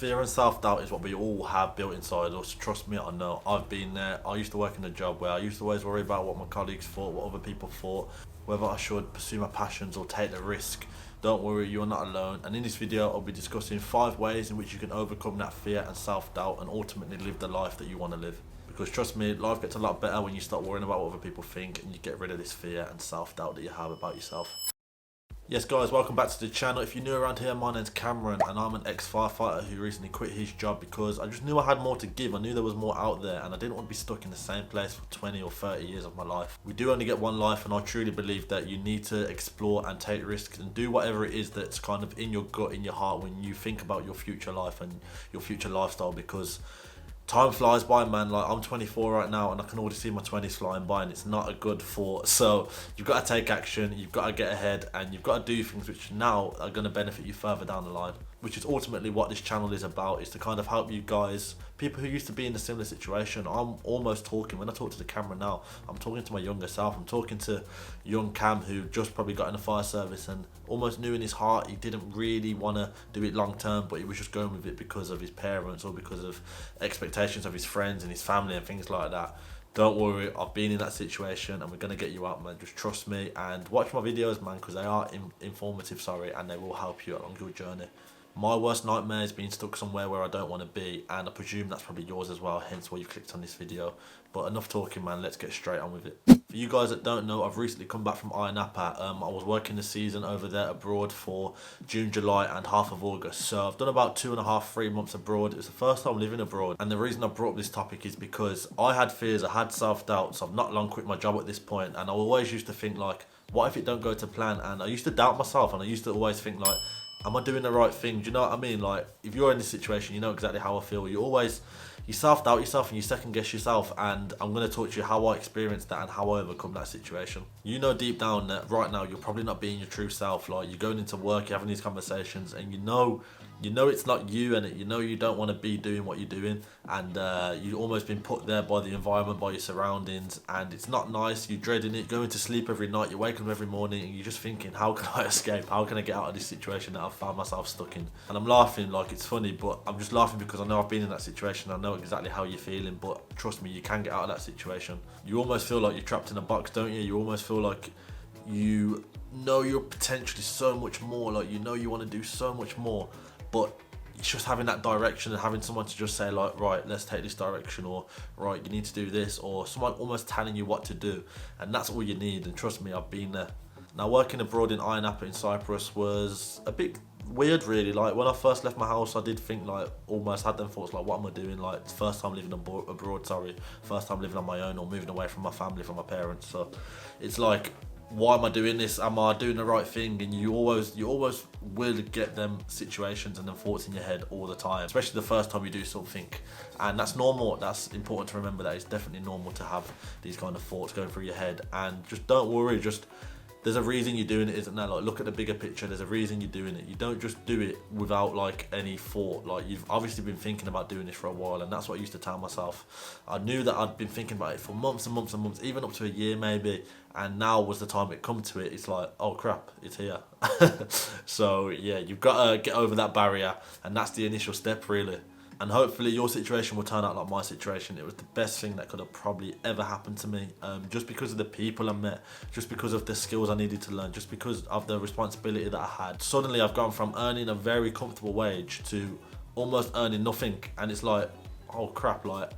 Fear and self-doubt is what we all have built inside us. Trust me, I know. I've been there. I used to work in a job where I used to always worry about what my colleagues thought, what other people thought, whether I should pursue my passions or take the risk. Don't worry, you're not alone. And in this video, I'll be discussing 5 ways in which you can overcome that fear and self-doubt and ultimately live the life that you want to live. Because trust me, life gets a lot better when you stop worrying about what other people think and you get rid of this fear and self-doubt that you have about yourself. Yes guys, welcome back to the channel. If you're new around here, my name's Cameron and I'm an ex-firefighter who recently quit his job because I just knew I had more to give. I knew there was more out there and I didn't want to be stuck in the same place for 20 or 30 years of my life. We do only get one life and I truly believe that you need to explore and take risks and do whatever it is that's kind of in your gut, in your heart when you think about your future life and your future lifestyle, because time flies by, man. Like, I'm 24 right now and I can already see my 20s flying by and it's not a good thought. So you've got to take action, you've got to get ahead, and you've got to do things which now are going to benefit you further down the line, which is ultimately what this channel is about, is to kind of help you guys, people who used to be in a similar situation. I'm almost talking, when I talk to the camera now, I'm talking to my younger self. I'm talking to young Cam, who just probably got in the fire service and almost knew in his heart he didn't really want to do it long term, but he was just going with it because of his parents or because of expectations of his friends and his family and things like that. Don't worry, I've been in that situation and we're going to get you out, man. Just trust me and watch my videos, man, because they are informative, and they will help you along your journey. My worst nightmare is being stuck somewhere where I don't want to be, and I presume that's probably yours as well, hence why you've clicked on this video. But enough talking, man, let's get straight on with it. For you guys that don't know, I've recently come back from Ayia Napa. I was working the season over there abroad for June, July and half of August. So I've done about 2.5, 3 months abroad. It was the first time living abroad. And the reason I brought up this topic is because I had fears, I had self-doubts. I've not long quit my job at this point, and I always used to think like, what if it don't go to plan? And I used to doubt myself, and I used to always think like, am I doing the right thing? Do you know what I mean? Like, if you're in this situation, you know exactly how I feel. You self-doubt yourself and you second-guess yourself, and I'm going to talk to you how I experienced that and how I overcome that situation. You know deep down that right now you're probably not being your true self. Like, you're going into work, you're having these conversations, and you know it's not you, and you know you don't want to be doing what you're doing, and you've almost been put there by the environment, by your surroundings, and it's not nice. You're dreading it, going to sleep every night, you're waking up every morning, and you're just thinking, how can I escape? How can I get out of this situation that I've found myself stuck in? And I'm laughing like it's funny, but I'm just laughing because I know I've been in that situation. I know exactly how you're feeling, but trust me, you can get out of that situation. You almost feel like you're trapped in a box, don't you? You almost feel like you know you're potentially so much more, like you know you want to do so much more, but it's just having that direction and having someone to just say like, right, let's take this direction, or right, you need to do this, or someone almost telling you what to do, and that's all you need. And trust me, I've been there. Now, working abroad in Ayia Napa in Cyprus was a bit weird, really. Like, when I first left my house, I did think like, almost had them thoughts like, what am I doing? Like, first time living abroad, first time living on my own or moving away from my family, from my parents. So it's like, why am I doing this? Am I doing the right thing? And you always will get them situations and them thoughts in your head all the time, especially the first time you do something. And that's normal. That's important to remember, that it's definitely normal to have these kind of thoughts going through your head. And just don't worry, just there's a reason you're doing it, isn't there? Like, look at the bigger picture. There's a reason you're doing it. You don't just do it without like any thought. Like, you've obviously been thinking about doing this for a while, and that's what I used to tell myself. I knew that I'd been thinking about it for months and months and months, even up to a year maybe, and now was the time it come to it. It's like, oh crap, it's here. So yeah, you've got to get over that barrier, and that's the initial step, really. And hopefully your situation will turn out like my situation. It was the best thing that could have probably ever happened to me, just because of the people I met, just because of the skills I needed to learn, just because of the responsibility that I had. Suddenly I've gone from earning a very comfortable wage to almost earning nothing, and it's like, oh crap, like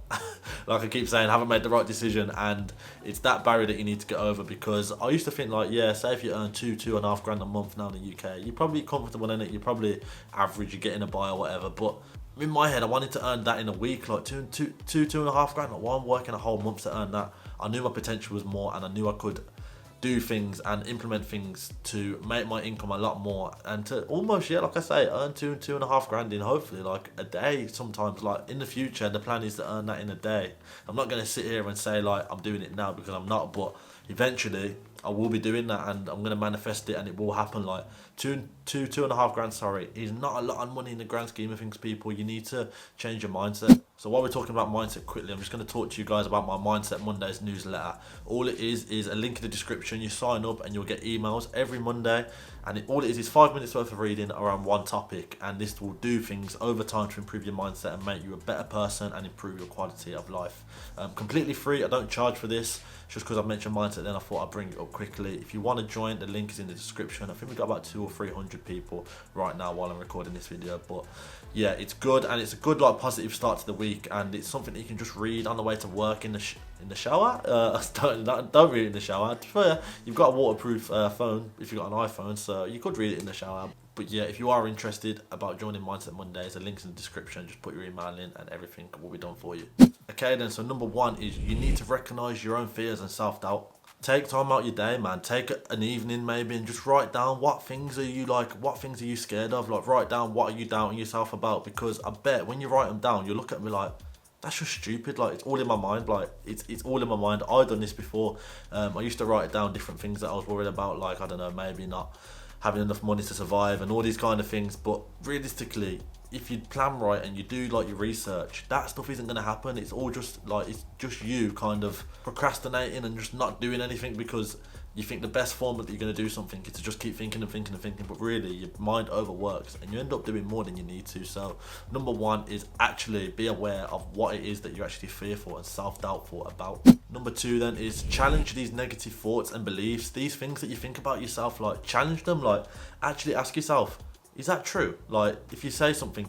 like I keep saying, I haven't made the right decision. And it's that barrier that you need to get over, because I used to think like, yeah, say if you earn 2.5 grand a month now in the UK, you're probably comfortable in it, you're probably average, you're getting a buy or whatever. But in my head, I wanted to earn that in a week, like 2.5 grand. Like, why I'm working a whole month to earn that? I knew my potential was more, and I knew I could do things and implement things to make my income a lot more, and to almost, yeah, like I say, earn 2.5 grand in hopefully like a day sometimes. Like, in the future, the plan is to earn that in a day. I'm not going to sit here and say like I'm doing it now, because I'm not, but eventually I will be doing that, and I'm going to manifest it, and it will happen. Like, two and a half grand, sorry, is not a lot of money in the grand scheme of things, people. You need to change your mindset. So while we're talking about mindset quickly, I'm just going to talk to you guys about my Mindset Mondays newsletter. All it is a link in the description. You sign up and you'll get emails every Monday. And all it is 5 minutes worth of reading around one topic. And this will do things over time to improve your mindset and make you a better person and improve your quality of life. Completely free. I don't charge for this. Just because I've mentioned mindset, then I thought I'd bring it up quickly. If you want to join, the link is in the description. I think we've got about 200 or 300 people right now while I'm recording this video. But yeah, it's good, and it's a good positive start to the week, and it's something that you can just read on the way to work in the shower. Don't read it in the shower. You've got a waterproof phone if you've got an iPhone, so you could read it in the shower. But yeah, if you are interested about joining Mindset Mondays, the link's in the description. Just put your email in and everything will be done for you. Okay then, so number one is you need to recognize your own fears and self-doubt. Take time out your day, man. Take an evening maybe and just write down what things are you scared of. Write down what are you doubting yourself about, because I bet when you write them down, you look at me like, that's just stupid. It's all in my mind. It's all in my mind. I've done this before. I used to write down different things that I was worried about, I don't know, maybe not having enough money to survive and all these kind of things. But realistically, if you plan right and you do your research, that stuff isn't going to happen. It's all just it's just you kind of procrastinating and just not doing anything because you think the best form that you're going to do something is to just keep thinking and thinking and thinking, but really your mind overworks and you end up doing more than you need to. So number one is actually be aware of what it is that you're actually fearful and self-doubtful about. Number two then is challenge these negative thoughts and beliefs. These things that you think about yourself, challenge them. Actually ask yourself, is that true? If you say something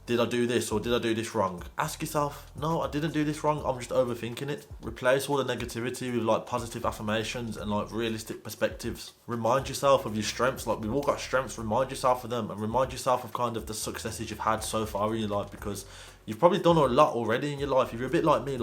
did I do this or did I do this wrong? Ask yourself, no, I didn't do this wrong, I'm just overthinking it. Replace all the negativity with positive affirmations and realistic perspectives. Remind yourself of your strengths. We've all got strengths. Remind yourself of them and remind yourself of kind of the successes you've had so far in your life, because you've probably done a lot already in your life. If you're a bit like me,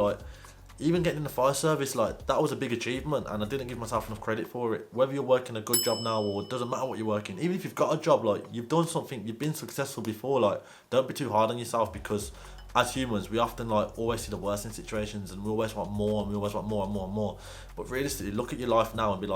even getting in the fire service, that was a big achievement and I didn't give myself enough credit for it. Whether you're working a good job now or it doesn't matter what you're working, even if you've got a job, you've done something, you've been successful before, don't be too hard on yourself, because as humans, we often always see the worst in situations and we always want more and we always want more and more and more. But realistically, look at your life now and be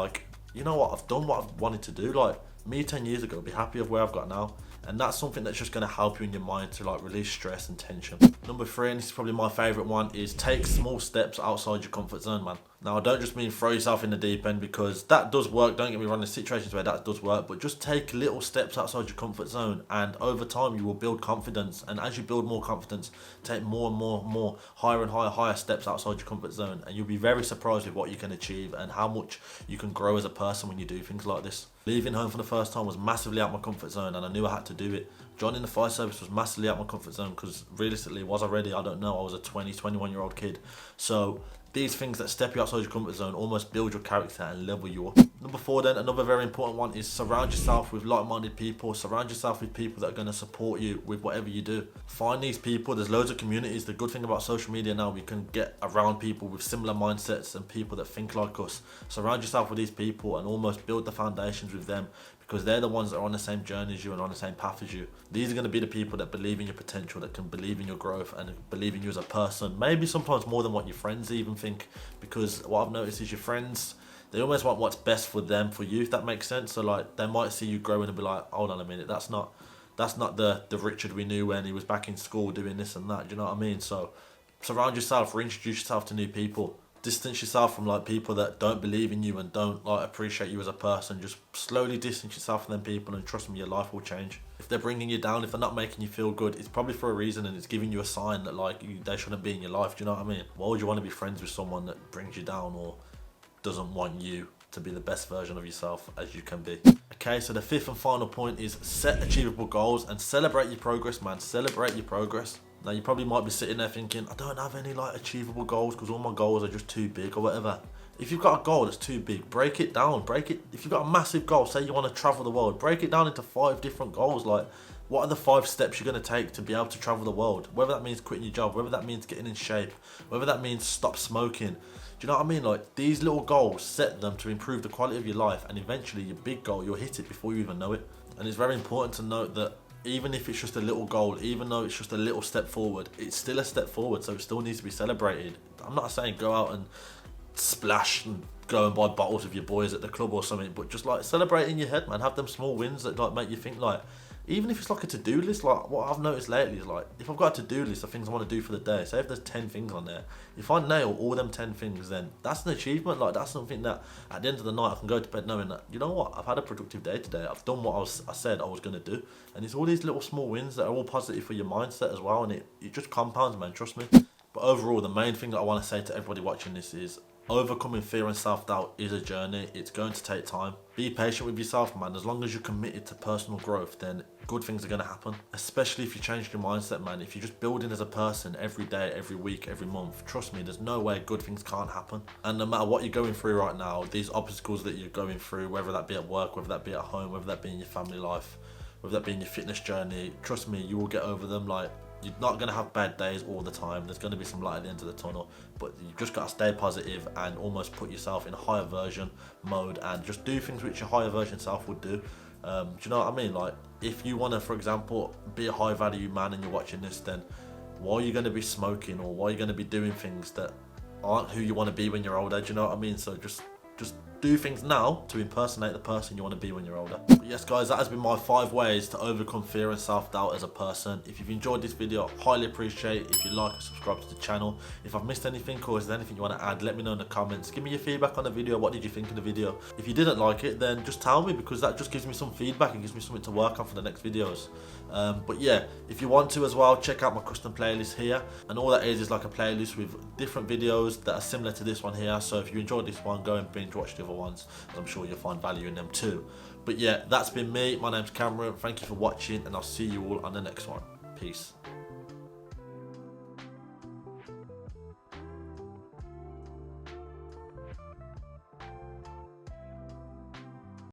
you know what, I've done what I've wanted to do. Me 10 years ago, be happy of where I've got now. And that's something that's just going to help you in your mind to release stress and tension. Number three, and this is probably my favourite one, is take small steps outside your comfort zone, man. Now, I don't just mean throw yourself in the deep end, because that does work. Don't get me wrong, there's situations where that does work. But just take little steps outside your comfort zone. And over time, you will build confidence. And as you build more confidence, take more and more, higher and higher steps outside your comfort zone. And you'll be very surprised with what you can achieve and how much you can grow as a person when you do things like this. Leaving home for the first time was massively out my comfort zone and I knew I had to do it. Joining the fire service was massively out my comfort zone because realistically, was I ready? I don't know. I was a 21-year-old kid. So these things that step you outside your comfort zone almost build your character and level you up. Number four then, another very important one, is surround yourself with like-minded people. Surround yourself with people that are going to support you with whatever you do. Find these people. There's loads of communities. The good thing about social media now, we can get around people with similar mindsets and people that think like us. Surround yourself with these people and almost build the foundations with them, because they're the ones that are on the same journey as you and on the same path as you. These are going to be the people that believe in your potential, that can believe in your growth and believe in you as a person. Maybe sometimes more than what your friends even think, because what I've noticed is your friends, they almost want what's best for them, for you, if that makes sense. So they might see you growing and be like, hold on a minute, that's not the Richard we knew when he was back in school doing this and that. Do you know what I mean? So surround yourself, reintroduce yourself to new people. Distance yourself from people that don't believe in you and don't appreciate you as a person. Just slowly distance yourself from them people, and trust me, your life will change. If they're bringing you down, if they're not making you feel good, it's probably for a reason, and it's giving you a sign that they shouldn't be in your life. Do you know what I mean? Why would you want to be friends with someone that brings you down or doesn't want you to be the best version of yourself as you can be? Okay, so the fifth and final point is set achievable goals and celebrate your progress, man. Celebrate your progress. Now, you probably might be sitting there thinking, I don't have any achievable goals because all my goals are just too big or whatever. If you've got a goal that's too big, break it down. If you've got a massive goal, say you want to travel the world, break it down into 5 different goals. What are the 5 steps you're going to take to be able to travel the world? Whether that means quitting your job, whether that means getting in shape, whether that means stop smoking. Do you know what I mean? These little goals, set them to improve the quality of your life, and eventually your big goal, you'll hit it before you even know it. And it's very important to note that even if it's just a little goal, even though it's just a little step forward, it's still a step forward, so it still needs to be celebrated. I'm not saying go out and splash and go and buy bottles with your boys at the club or something, but just like celebrate in your head, man. Have them small wins that like make you think, like, even if it's like a to-do list, like what I've noticed lately is like, if I've got a to-do list of things I want to do for the day, say if there's 10 things on there, if I nail all them 10 things, then that's an achievement. Like, that's something that at the end of the night I can go to bed knowing that, you know what, I've had a productive day today, I've done what I said I was going to do. And it's all these little small wins that are all positive for your mindset as well, and it just compounds, man, trust me. But overall, the main thing that I want to say to everybody watching this is, overcoming fear and self-doubt is a journey. It's going to take time. Be patient with yourself, man. As long as you're committed to personal growth, then good things are going to happen. Especially if you change your mindset, man. If you're just building as a person every day, every week, every month, trust me, there's no way good things can't happen. And no matter what you're going through right now, these obstacles that you're going through, whether that be at work, whether that be at home, whether that be in your family life, whether that be in your fitness journey, trust me, you will get over them. Like, you're not going to have bad days all the time. There's going to be some light at the end of the tunnel, but you just got to stay positive and almost put yourself in a higher version mode and just do things which your higher version self would do. Do you know what I mean? Like, if you want to, for example, be a high value man and you're watching this, then why are you going to be smoking, or why are you going to be doing things that aren't who you want to be when you're older? Do you know what I mean? So just do things now to impersonate the person you want to be when you're older. But yes, guys, that has been my 5 ways to overcome fear and self-doubt as a person. If you've enjoyed this video, I highly appreciate it if you like and subscribe to the channel. If I've missed anything, or is there anything you want to add, let me know in the comments. Give me your feedback on the video. What did you think of the video? If you didn't like it, then just tell me, because that just gives me some feedback and gives me something to work on for the next videos. But yeah, if you want to as well, check out my custom playlist here, and all that is like a playlist with different videos that are similar to this one here. So if you enjoyed this one, go and binge watch the other ones, and I'm sure you'll find value in them too. But yeah, that's been me. My name's Cameron. Thank you for watching, and I'll see you all on the next one. Peace.